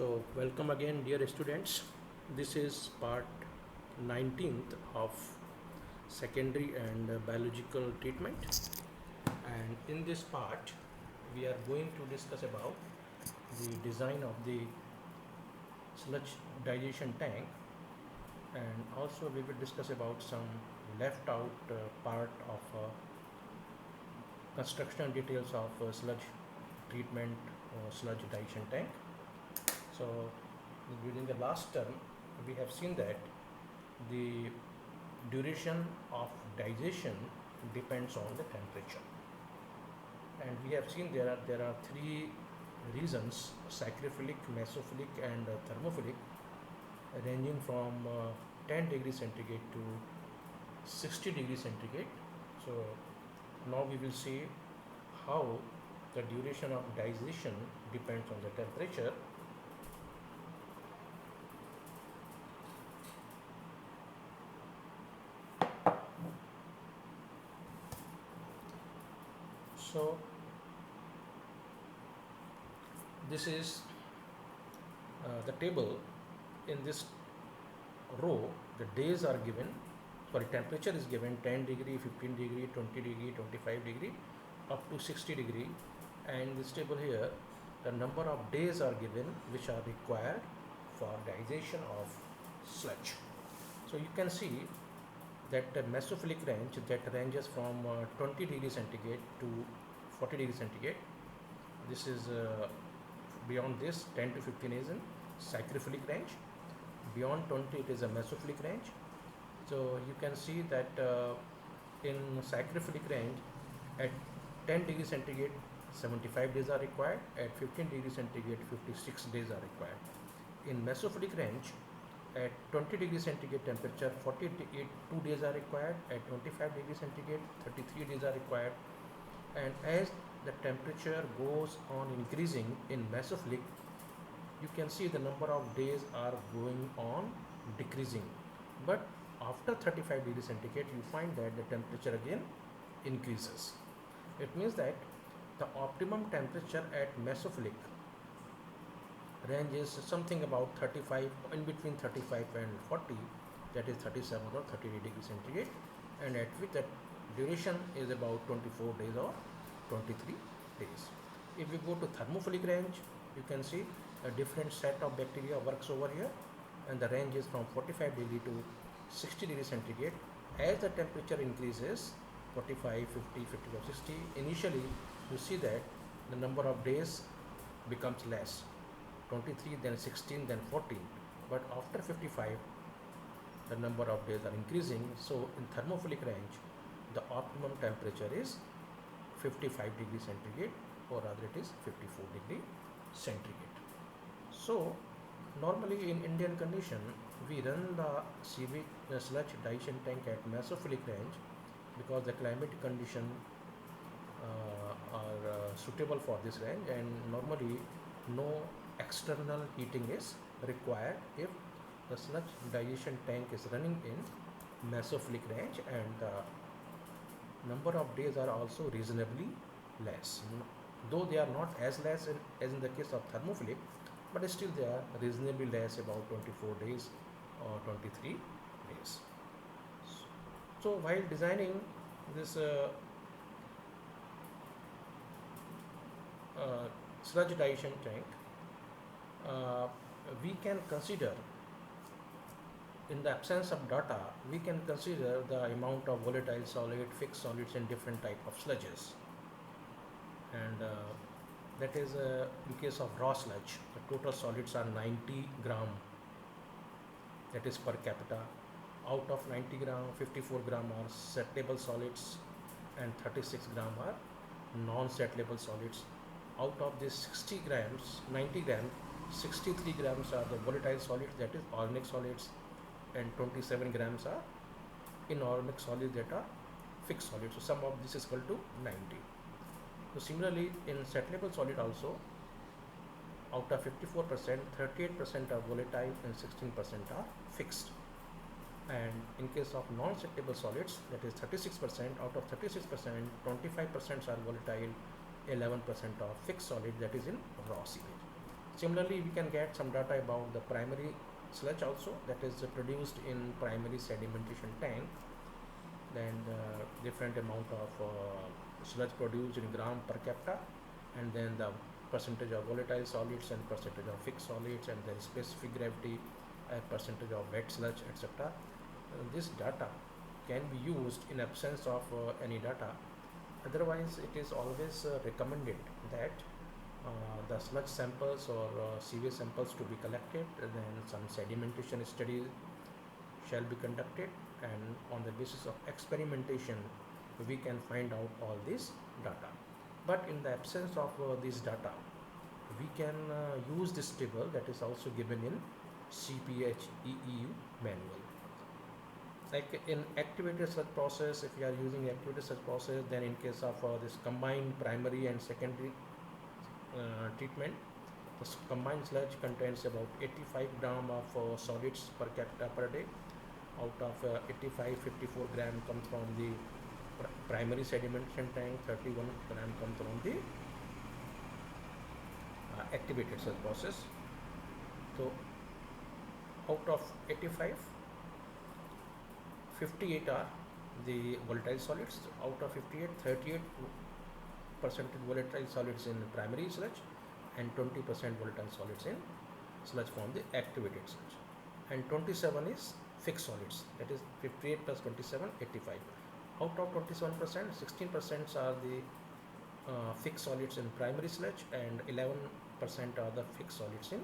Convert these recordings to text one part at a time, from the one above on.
So, welcome again, dear students. This is part 19th of secondary and biological treatment. And in this part, we are going to discuss about the design of the sludge digestion tank, and also we will discuss about some left out part of construction details of sludge treatment or sludge digestion tank. So during the last term, we have seen that the duration of digestion depends on the temperature, and we have seen there are three reasons: sacriphilic, mesophilic, and thermophilic, ranging from 10 degrees centigrade to 60 degrees centigrade. So now we will see how the duration of digestion depends on the temperature. So this is the table. In this row, the days are given, sorry, temperature is given 10 degree, 15 degree, 20 degree, 25 degree, up to 60 degree. And this table here, the number of days are given which are required for digestion of sludge. So you can see that the mesophilic range, that ranges from 20 degrees centigrade to 40 degrees centigrade. This is beyond this 10 to 15 is in sacriphilic range. Beyond 20 it is a mesophilic range. So you can see that in sacriphilic range, at 10 degrees centigrade 75 days are required, at 15 degrees centigrade 56 days are required. In mesophilic range, at 20 degrees centigrade temperature 42 days are required, at 25 degrees centigrade 33 days are required. And as the temperature goes on increasing in mesophilic, you can see the number of days are going on decreasing. But after 35 degrees centigrade, you find that the temperature again increases. It means that the optimum temperature at mesophilic range is something about 35, in between 35 and 40, that is 37 or 38 degrees centigrade, and at which that duration is about 24 days or 23 days. If we go to thermophilic range, you can see a different set of bacteria works over here, and the range is from 45 degree to 60 degrees centigrade. As the temperature increases, 45, 50, 55, 60, initially you see that the number of days becomes less, 23, then 16, then 14. But after 55, the number of days are increasing. So in thermophilic range, the optimum temperature is 55 degrees centigrade, or rather it is 54 degree centigrade. So normally in Indian condition, we run the sludge digestion tank at mesophilic range because the climatic condition are suitable for this range, and normally no external heating is required if the sludge digestion tank is running in mesophilic range, and the number of days are also reasonably less, though they are not as less as in the case of thermophilic, but still they are reasonably less, about 24 days or 23 days. So while designing this sludge digestion tank, we can consider, in the absence of data, we can consider the amount of volatile solid, fixed solids in different type of sludges. And that is in case of raw sludge, the total solids are 90 gram, that is per capita. Out of 90 gram, 54 gram are settable solids and 36 gram are non-settable solids. Out of this 60 grams, 90 grams, 63 grams are the volatile solids, that is organic solids, and 27 grams are inorganic solids, that are fixed solids. So sum of this is equal to 90. So similarly in settable solid also, out of 54%, 38% are volatile and 16% are fixed. And in case of non-settable solids, that is 36%, out of 36%, 25% are volatile, 11% are fixed solid, that is in raw seepage. Similarly, we can get some data about the primary sludge also, that is produced in primary sedimentation tank. Then different amount of sludge produced in gram per capita, and then the percentage of volatile solids and percentage of fixed solids, and then specific gravity, percentage of wet sludge, etc. This data can be used in absence of any data. Otherwise, it is always recommended that the sludge samples or sewage samples to be collected, and then some sedimentation study shall be conducted, and on the basis of experimentation we can find out all this data. But in the absence of this data, we can use this table that is also given in CPHEEU manual. Like in activated sludge process, if you are using activated sludge process, then in case of this combined primary and secondary treatment, the combined sludge contains about 85 gram of solids per capita per day. Out of 85, 54 gram comes from the primary sedimentation tank, 31 gram comes from the activated sludge process. So out of 85, 58 are the volatile solids. Out of 58, 38% volatile solids in primary sludge, and 20% volatile solids in sludge from the activated sludge, and 27 is fixed solids, that is 58 plus 27, 85. Out of 27%, 16% are the fixed solids in primary sludge, and 11% are the fixed solids in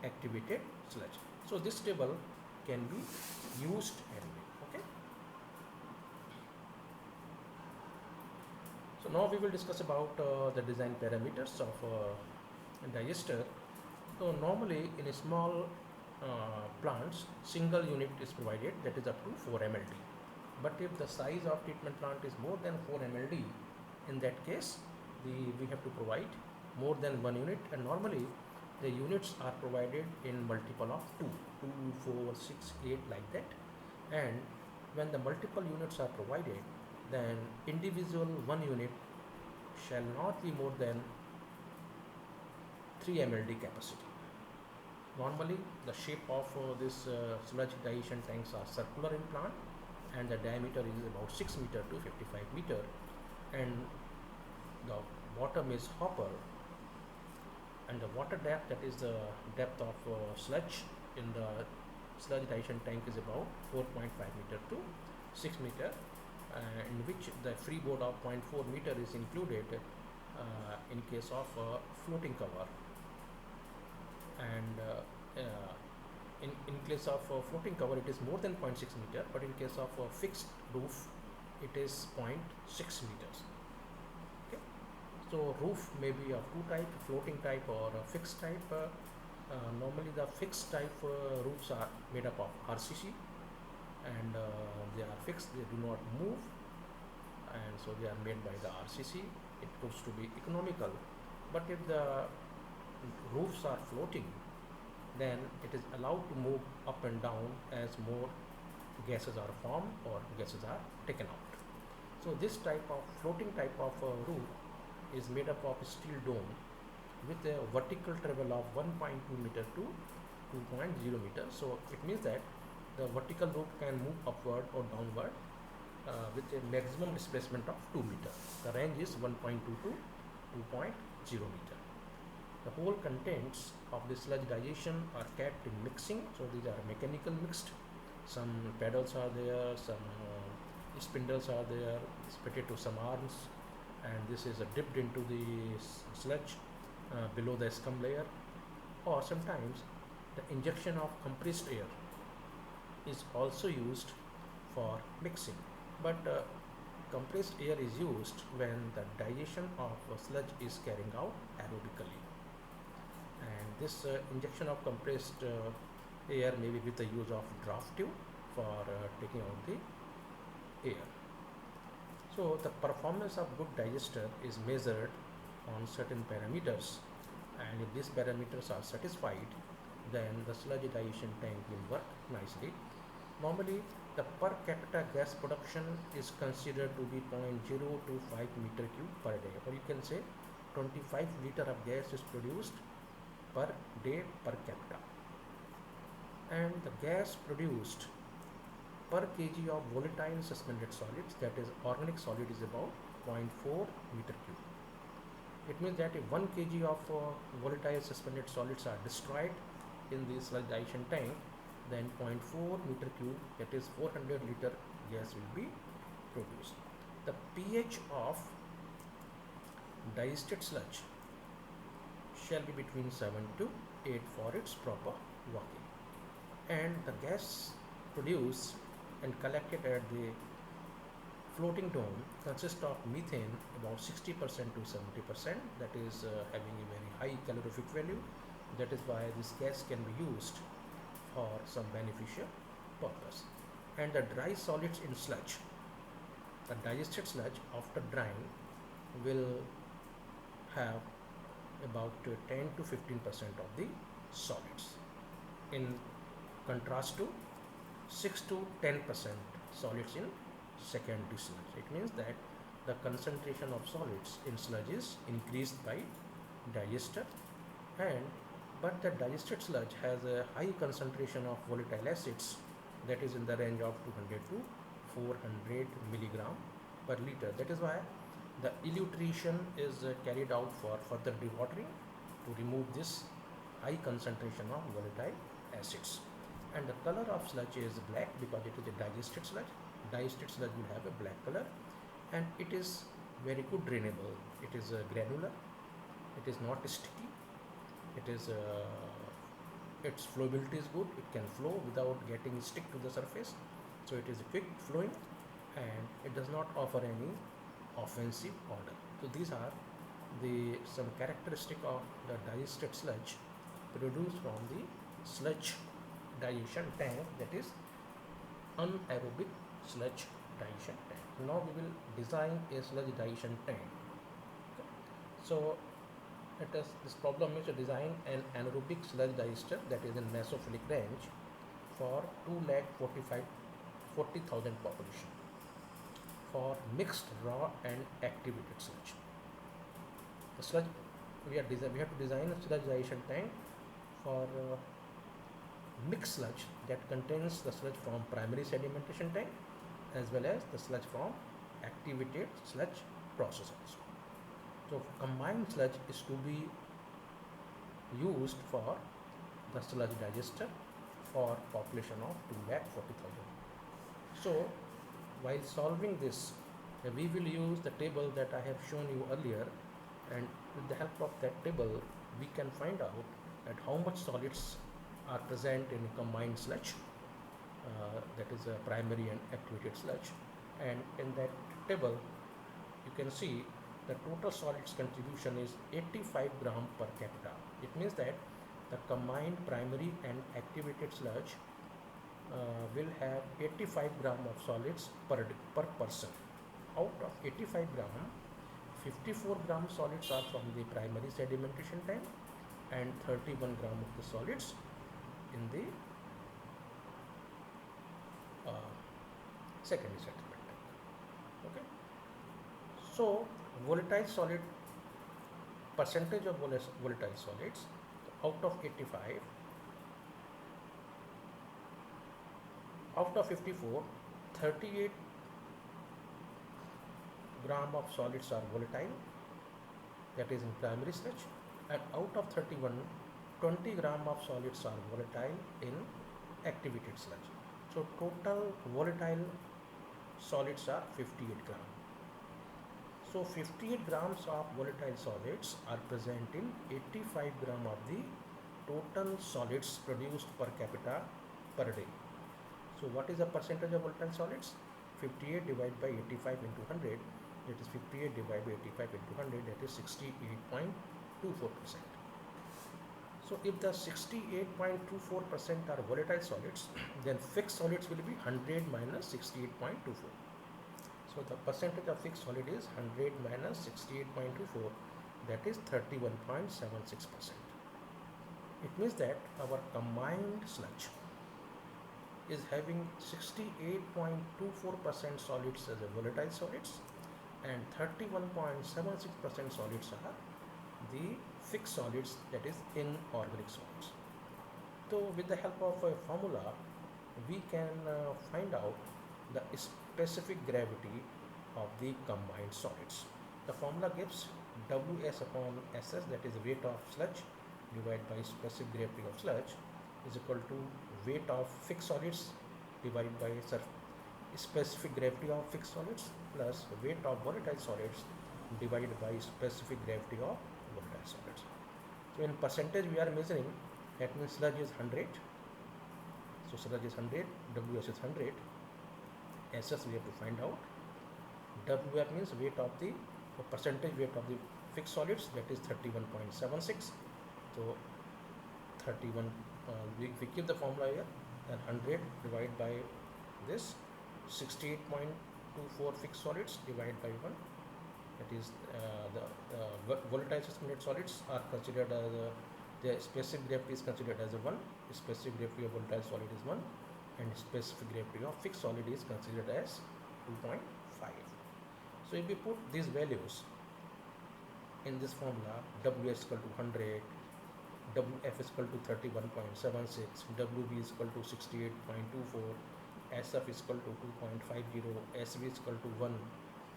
activated sludge. So this table can be used anyway. Okay. So now we will discuss about the design parameters of a digester. So normally in a small plants, single unit is provided, that is up to 4 mld. But if the size of treatment plant is more than 4 mld, in that case we have to provide more than one unit, and normally the units are provided in multiple of 2, 4, 6, 8, like that. And when the multiple units are provided, then individual one unit shall not be more than 3 mld capacity. Normally the shape of this sludge digestion tanks are circular in plan, and the diameter is about 6 meter to 55 meter, and the bottom is hopper, and the water depth, that is the depth of sludge in the sludge digestion tank, is about 4.5 meter to 6 meter, in which the freeboard of 0.4 meter is included in case of floating cover, and in case of floating cover it is more than 0.6 meter, but in case of fixed roof it is 0.6 meters. Okay. So roof may be of two type, floating type or fixed type. Normally the fixed type roofs are made up of RCC, and they are fixed, they do not move, and so they are made by the RCC. It proves to be economical. But if the roofs are floating, then it is allowed to move up and down as more gases are formed or gases are taken out. So this type of floating type of roof is made up of steel dome with a vertical travel of 1.2 meter to 2.0 meter. So it means that the vertical roof can move upward or downward with a maximum displacement of 2 meter. The range is 1.2 to 2.0 meter. The whole contents of the sludge digestion are kept in mixing. So these are mechanical mixed. Some pedals are there, some spindles are there, fitted to some arms, and this is dipped into the sludge below the scum layer. Or sometimes the injection of compressed air is also used for mixing, but compressed air is used when the digestion of sludge is carrying out aerobically, and this injection of compressed air may be with the use of draft tube for taking out the air. So the performance of good digester is measured on certain parameters, and if these parameters are satisfied, then the sludge digestion tank will work nicely. Normally the per capita gas production is considered to be 0.025 meter cube per day, or you can say 25 liter of gas is produced per day per capita, and the gas produced per kg of volatile suspended solids, that is organic solid, is about 0.4 meter cube. It means that if 1 kg of volatile suspended solids are destroyed in the sludge digestion tank, then 0.4 meter cube, that is 400 liter gas will be produced. The pH of digested sludge shall be between 7 to 8 for its proper working, and the gas produced and collected at the floating dome consists of methane about 60% to 70%, that is having a very high calorific value. That is why this gas can be used for some beneficial purpose. And the dry solids in sludge, the digested sludge after drying will have about 10 to 15% of the solids, in contrast to 6 to 10% solids in secondary sludge. It means that the concentration of solids in sludge is increased by digester, but the digested sludge has a high concentration of volatile acids, that is in the range of 200 to 400 milligram per liter. That is why the elutrition is carried out for further dewatering to remove this high concentration of volatile acids. And the color of sludge is black because it is a digested sludge. Digested sludge will have a black color, and it is very good drainable. It is granular, it is not sticky, it is its flowability is good, it can flow without getting stick to the surface, so it is quick flowing, and it does not offer any offensive odor. So these are the some characteristic of the digested sludge produced from the sludge digestion tank, that is anaerobic sludge digestion tank. Now we will design a sludge digestion tank. Okay. So this problem is to design an anaerobic sludge digester, that is in mesophilic range, for 2,40,000 population for mixed raw and activated sludge. The sludge we have to design a sludge digestion tank for mixed sludge that contains the sludge from primary sedimentation tank as well as the sludge from activated sludge process also. So combined sludge is to be used for the sludge digester for population of 2,40,000. So while solving this, we will use the table that I have shown you earlier, and with the help of that table we can find out that how much solids are present in combined sludge, that is a primary and activated sludge. And in that table you can see the total solids contribution is 85 gram per capita. It means that the combined primary and activated sludge will have 85 gram of solids per person. Out of 85 gram, 54 gram solids are from the primary sedimentation tank and 31 gram of the solids in the secondary sediment tank. Okay. So volatile solid percentage of volatile solids, out of 85, out of 54, 38 gram of solids are volatile, that is in primary sludge, and out of 31, 20 gram of solids are volatile in activated sludge. So total volatile solids are 58 gram. So 58 grams of volatile solids are present in 85 gram of the total solids produced per capita per day. So what is the percentage of volatile solids? 58 divided by 85 into 100, that is 58 divided by 85 into 100, that is 68.24%. So if the 68.24% are volatile solids, then fixed solids will be 100 minus 68.24. So the percentage of fixed solid is 100 minus 68.24, that is 31.76%. It means that our combined sludge is having 68.24% solids as a volatile solids and 31.76% solids are the fixed solids, that is inorganic solids. So with the help of a formula, we can find out the specific gravity of the combined solids. The formula gives Ws upon Ss, that is weight of sludge, divided by specific gravity of sludge, is equal to weight of fixed solids divided by specific gravity of fixed solids plus weight of volatile solids divided by specific gravity of volatile solids. So in percentage we are measuring, that means sludge is 100. So sludge is 100, Ws is 100, Ss we have to find out. WR means weight of the percentage weight of the fixed solids, that is 31.76. So 31, we keep the formula here, and 100 divided by this 68.24 fixed solids divided by 1, that is the volatile suspended solids are considered as the specific gravity is considered as a 1, specific gravity of volatile solid is 1, and specific gravity of fixed solid is considered as 2.5. So if we put these values in this formula, Ws equal to 100, Wf is equal to 31.76, Wb is equal to 68.24, Sf is equal to 2.50, Sv is equal to 1,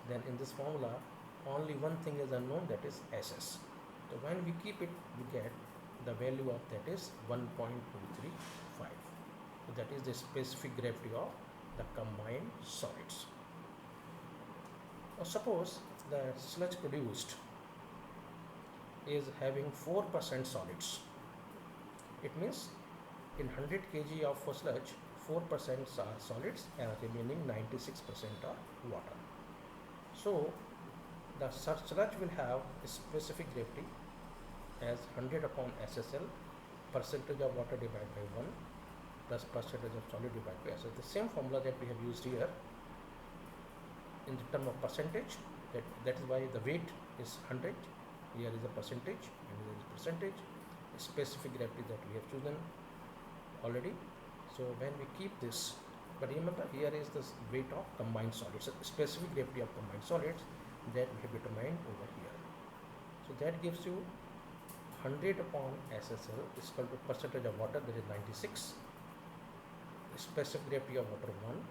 then in this formula only one thing is unknown, that is Ss. So when we keep it, we get the value of that is 1.235. So that is the specific gravity of the combined solids. Now suppose the sludge produced is having 4% solids. It means in 100 kg of sludge, 4% are solids and remaining 96% are water. So the sludge will have a specific gravity as 100 upon SSL, percentage of water divided by 1 plus percentage of solid divided by SSL. The same formula that we have used here in the term of percentage, that is why the weight is 100, here is a percentage and here is a percentage, a specific gravity that we have chosen already. So when we keep this, but remember here is the weight of combined solids, so specific gravity of combined solids that we have determined over here. So that gives you 100 upon SSL is equal to percentage of water, that is 96, specific gravity of water 1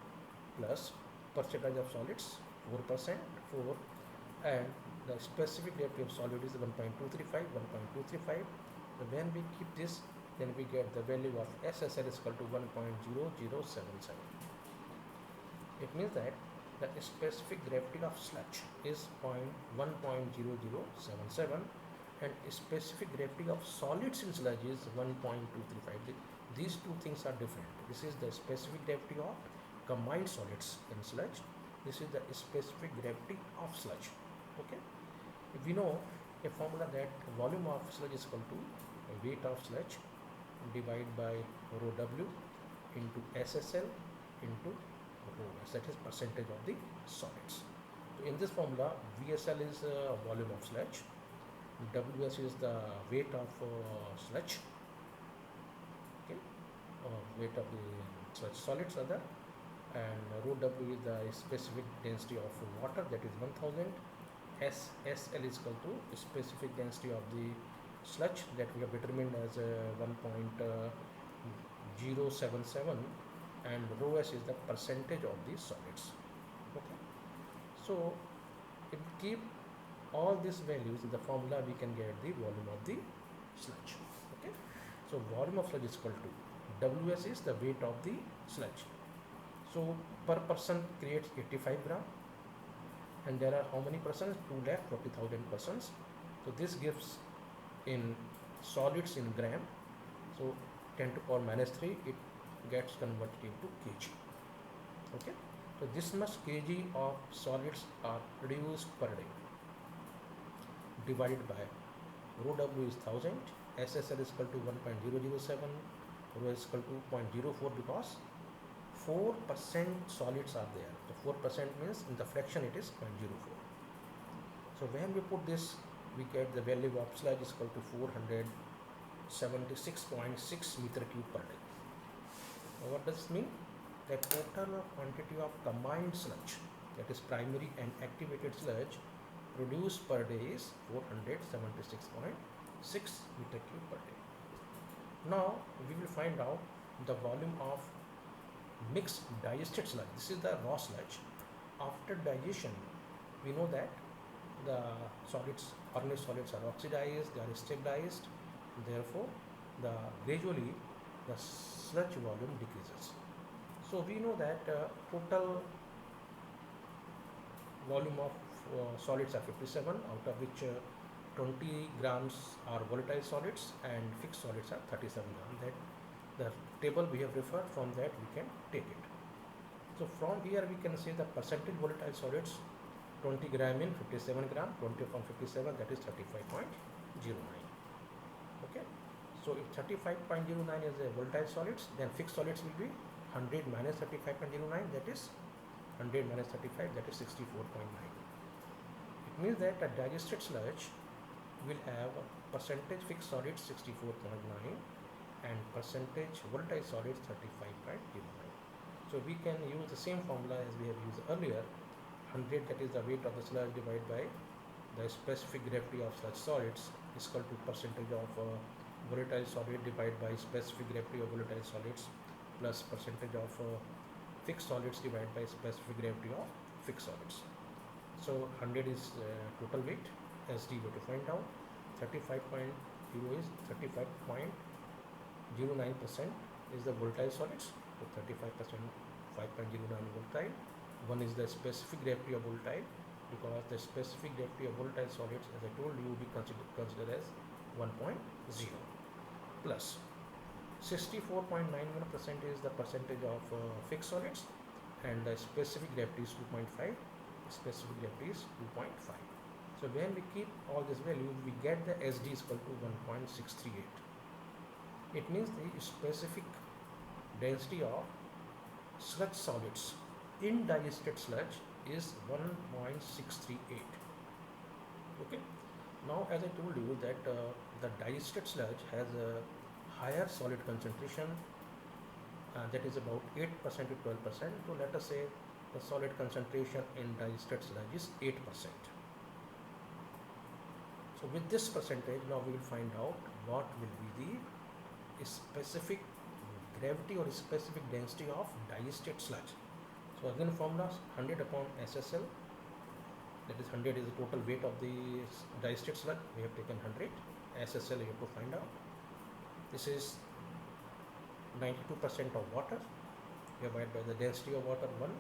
plus percentage of solids 4%, 4, and the specific gravity of solid is 1.235. So when we keep this, then we get the value of SSL is equal to 1.0077. It means that the specific gravity of sludge is 1.0077 and specific gravity of solids in sludge is 1.235. These two things are different. This is the specific gravity of combined solids in sludge. This is the specific gravity of sludge. Okay. If we know a formula that volume of sludge is equal to weight of sludge divided by rho W into SSL into rho S, that is percentage of the solids. So in this formula, VSL is volume of sludge, WS is the weight of sludge, okay, weight of the sludge solids are there, and rho W is the specific density of water, that is 1000. SL is equal to specific density of the sludge that we have determined as 1.077, and rho S is the percentage of the solids. Okay. So if we keep all these values in the formula, we can get the volume of the sludge. Okay. So volume of sludge is equal to WS is the weight of the sludge. So per person creates 85 gram, and there are how many persons? 2,40,000 persons. So this gives in solids in gram. So 10 to power minus 3, it gets converted into kg. Okay. So this much kg of solids are produced per day, divided by rho W is 1000, SSL is equal to 1.007, rho is equal to 0.04 because 4% solids are there. The 4% means in the fraction it is 0.04. So when we put this, we get the value of sludge is equal to 476.6 meter cube per day. Now what does this mean? The total quantity of combined sludge, that is primary and activated sludge, produced per day is 476.6 6 meter cube per day. Now we will find out the volume of mixed digested sludge. This is the raw sludge. After digestion, we know that the solids, organic solids are oxidized, they are stabilized. Therefore, gradually the sludge volume decreases. So we know that total volume of solids are 57, out of which 20 grams are volatile solids and fixed solids are 37 grams. That the table we have referred, from that we can take it. So from here we can say the percentage volatile solids, 20 gram in 57 gram, 20 upon 57, that is 35.09. Okay. So if 35.09 is a volatile solids, then fixed solids will be 100 minus 35.09, that is 100 minus 35, that is 64.9. It means that a digested sludge will have percentage fixed solids 64.9 and percentage volatile solids 35.09. So we can use the same formula as we have used earlier. 100, that is the weight of the sludge, divided by the specific gravity of such solids, is equal to percentage of volatile solid divided by specific gravity of volatile solids plus percentage of fixed solids divided by specific gravity of fixed solids. So 100 is total weight, SD we have to find out. 35.0 is 35.09% is the volatile solids. So 35%, 5.09 volatile. 1 is the specific gravity of volatile, because the specific gravity of volatile solids, as I told you, will be considered as 1.0, plus 64.91% is the percentage of fixed solids, and the specific gravity is 2.5, specific gravity is 2.5. So when we keep all these values, we get the SD is equal to 1.638. It means the specific density of sludge solids in digested sludge is 1.638. Okay. Now, as I told you that the digested sludge has a higher solid concentration, that is about 8% to 12%. So let us say the solid concentration in digested sludge is 8%. So with this percentage, now we will find out what will be the specific gravity or specific density of digested sludge. So again, formula 100 upon SSL, that is 100 is the total weight of the digested sludge. We have taken 100. SSL you have to find out. This is 92% of water divided by the density of water 1.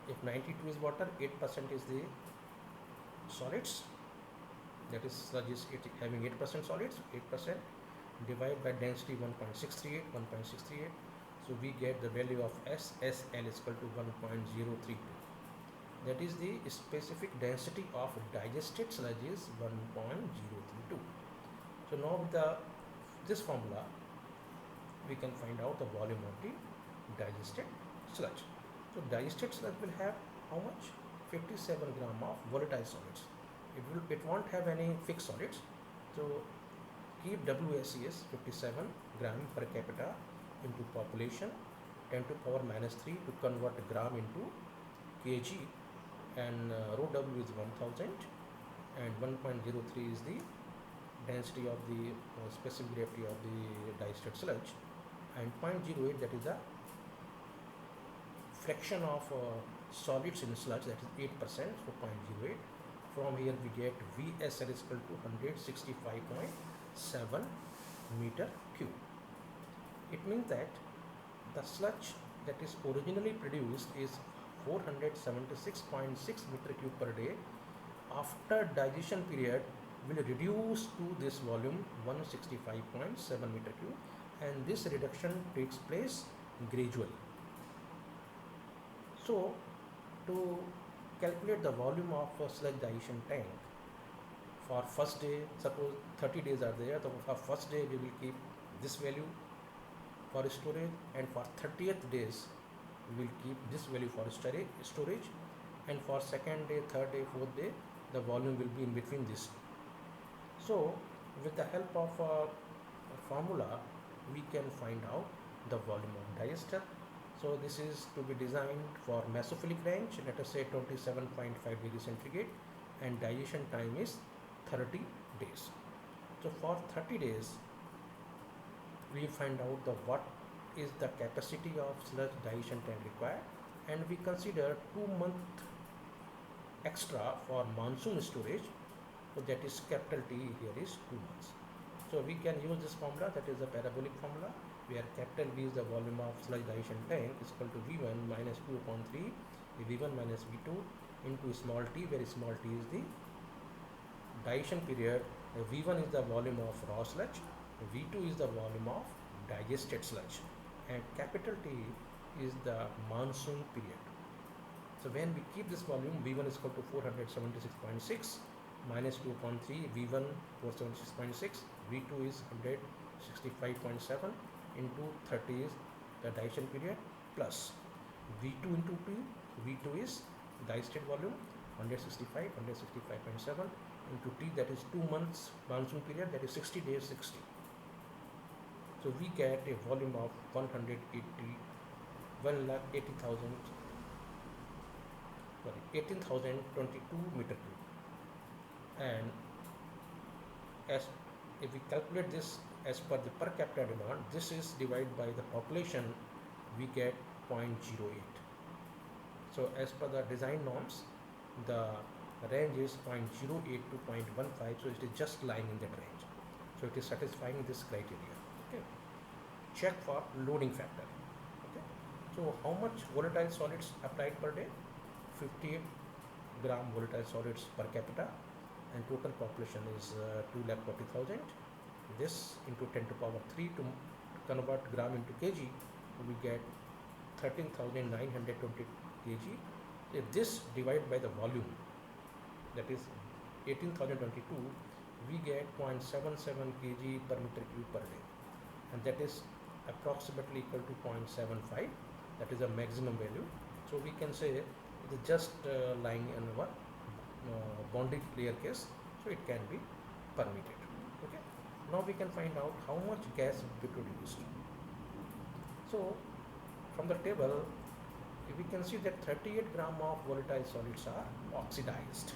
If 92 is water, 8% is the solids, that is sludge is having 8% solids, 8% divided by density 1.638. So we get the value of SSL is equal to 1.032. That is the specific density of digested sludge is 1.032. So now with this formula, we can find out the volume of the digested sludge. So digested sludge will have how much? 57 gram of volatile solids. It won't have any fixed solids. So keep WSES 57 gram per capita into population 10 to power minus 3 to convert gram into kg, and rho W is 1000 and 1.03 is the density of the specific gravity of the digested sludge, and 0.08, that is the fraction of solids in sludge, that is 8%, so 0.08. From here we get VSL is equal to 165.7 meter cube. It means that the sludge that is originally produced is 476.6 meter cube per day. After digestion period will reduce to this volume 165.7 meter cube, and this reduction takes place gradually. So to calculate the volume of a sludge digestion tank for first day, suppose 30 days are there, so for first day we will keep this value for storage, and for 30th days we will keep this value for storage, and for second day, third day, fourth day, the volume will be in between this. So with the help of a formula, we can find out the volume of digester. So this is to be designed for mesophilic range, let us say 27.5 degrees centigrade, and digestion time is 30 days. So for 30 days, we find out the what is the capacity of sludge digestion tank required, and we consider 2 month extra for monsoon storage. So that is capital T here is 2 months. So we can use this formula, that is a parabolic formula, where capital V is the volume of sludge digestion tank is equal to V1 minus 2 upon 3 V1 minus V2 into small t, where small t is the digestion period. V1 is the volume of raw sludge, V2 is the volume of digested sludge, and capital T is the monsoon period. So when we keep this volume, V1 is equal to 476.6 minus 2 upon 3 V1 476.6, V2 is 165.7 into 30 is the digestion period, plus V2 into T, V2 is digested volume 165.7 into T, that is 2 months monsoon period, that is 60 days 60. So we get a volume of 18,022 meter cube. And as if we calculate this as per the per capita demand, this is divided by the population, we get 0.08. So as per the design norms, the range is 0.08 to 0.15, so it is just lying in that range. So it is satisfying this criteria. Okay. Check for loading factor. Okay. So how much volatile solids applied per day? 58 gram volatile solids per capita, and total population is 2,40,000. This into 10 to power 3 to convert gram into kg, we get 13,920 kg. If this divided by the volume, that is 18,022, we get 0.77 kg per meter cube per day, and that is approximately equal to 0.75. That is a maximum value. So we can say it is just lying in our boundary layer case, so it can be permitted. Okay. Now we can find out how much gas will be produced. So from the table, we can see that 38 gram of volatile solids are oxidized.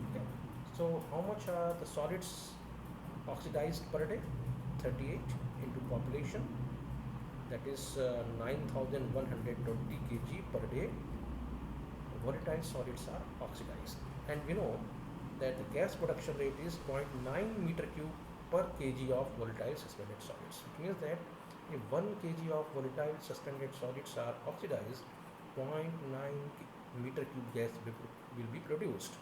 Okay. So how much are the solids oxidized per day? 38 into population, that is 9,120 kg per day. Volatile solids are oxidized, and we know that the gas production rate is 0.9 meter cube per kg of volatile suspended solids. It means that if 1 kg of volatile suspended solids are oxidized, 0.9 meter cube gas will be produced.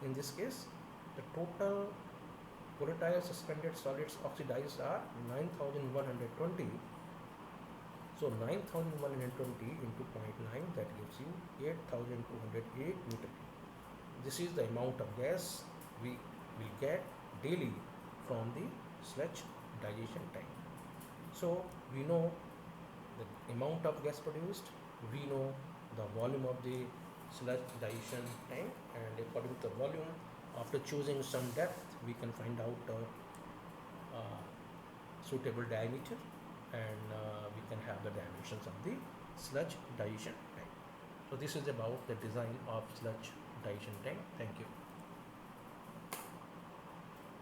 In this case, the total volatile suspended solids oxidized are 9,120. So 9,120 into 0.9, that gives you 8,208 meter cube. This is the amount of gas we will get daily from the sludge digestion tank. So we know the amount of gas produced, we know the volume of the sludge digestion tank, and according to the volume, after choosing some depth, we can find out suitable diameter, and we can have the dimensions of the sludge digestion tank. So this is about the design of sludge digestion tank. Thank you.